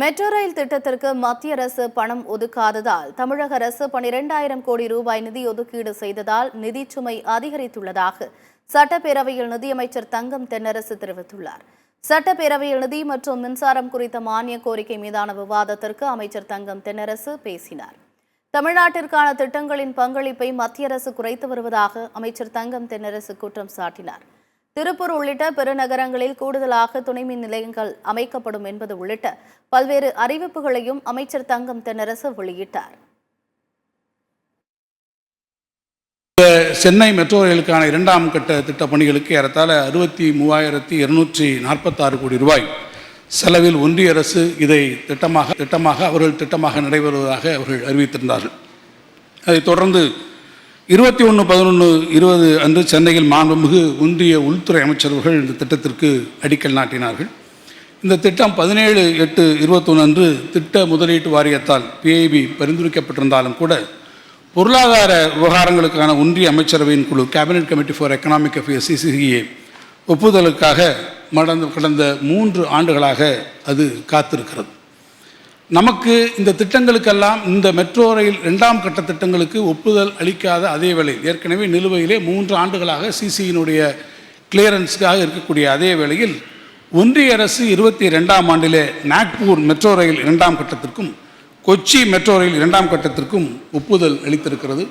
Metro rail திட்டத்திற்கு மத்திய அரசு பணம் ஒதுக்காததால் தமிழக அரசு 12,000 கோடி ரூபாய் நிதி ஒதுக்கீடு செய்ததால் நிதிச்சுமை அதிகரித்துள்ளதாக சட்டப்பேரவையில் நிதியமைச்சர் தங்கம் தென்னரசு தெரிவித்துள்ளார். சட்டப்பேரவையில் நிதி மற்றும் மின்சாரம் குறித்த மானிய கோரிக்கை மீதான விவாதத்திற்கு அமைச்சர் தங்கம் தென்னரசு பேசினார். தமிழ்நாட்டிற்கான திட்டங்களின் பங்களிப்பை மத்திய அரசு குறைத்து வருவதாக அமைச்சர் தங்கம் தென்னரசு குற்றம் சாட்டினார். திருப்பூர் உள்ளிட்ட பெருநகரங்களில் கூடுதலாக துணைமின் நிலையங்கள் அமைக்கப்படும் என்பது உள்ளிட்ட பல்வேறு அறிவிப்புகளையும் அமைச்சர் தங்கம் தென்னரசு வெளியிட்டார். சென்னை மெட்ரோ ரயிலுக்கான 2ஆம் கட்ட திட்டப் பணிகளுக்கு ஏறத்தாழ 63,246 கோடி ரூபாய் செலவில் ஒன்றிய அரசு இதை திட்டமாக நடைபெறுவதாக அவர்கள் அறிவித்திருந்தார்கள். அதைத் தொடர்ந்து 21/11/20 அன்று சென்னையில் மாண்புமிகு ஒன்றிய உள்துறை அமைச்சர்கள் இந்த திட்டத்திற்கு அடிக்கல் நாட்டினார்கள். இந்த திட்டம் 17/8/21 அன்று திட்ட முதலீட்டு வாரியத்தால் PIB பரிந்துரைக்கப்பட்டிருந்தாலும் கூட பொருளாதார விவகாரங்களுக்கான ஒன்றிய அமைச்சரவையின் குழு cabinet committee for economic affairs CCEA ஒப்புதலுக்காக கடந்த 3 ஆண்டுகளாக அது காத்திருக்கிறது. நமக்கு இந்த திட்டங்களுக்கெல்லாம் இந்த மெட்ரோ ரயில் 2ஆம் கட்ட திட்டங்களுக்கு ஒப்புதல் அளிக்காத அதே வேளையில் ஏற்கனவே நிலுவையிலே 3 ஆண்டுகளாக CCEயினுடைய கிளியரன்ஸுக்காக இருக்கக்கூடிய அதே வேளையில் ஒன்றிய அரசு 22ஆம் ஆண்டிலே நாக்பூர் மெட்ரோ ரயில் 2ஆம் கட்டத்திற்கும் கொச்சி மெட்ரோ ரயில் 2ஆம் கட்டத்திற்கும் ஒப்புதல் அளித்திருக்கிறது.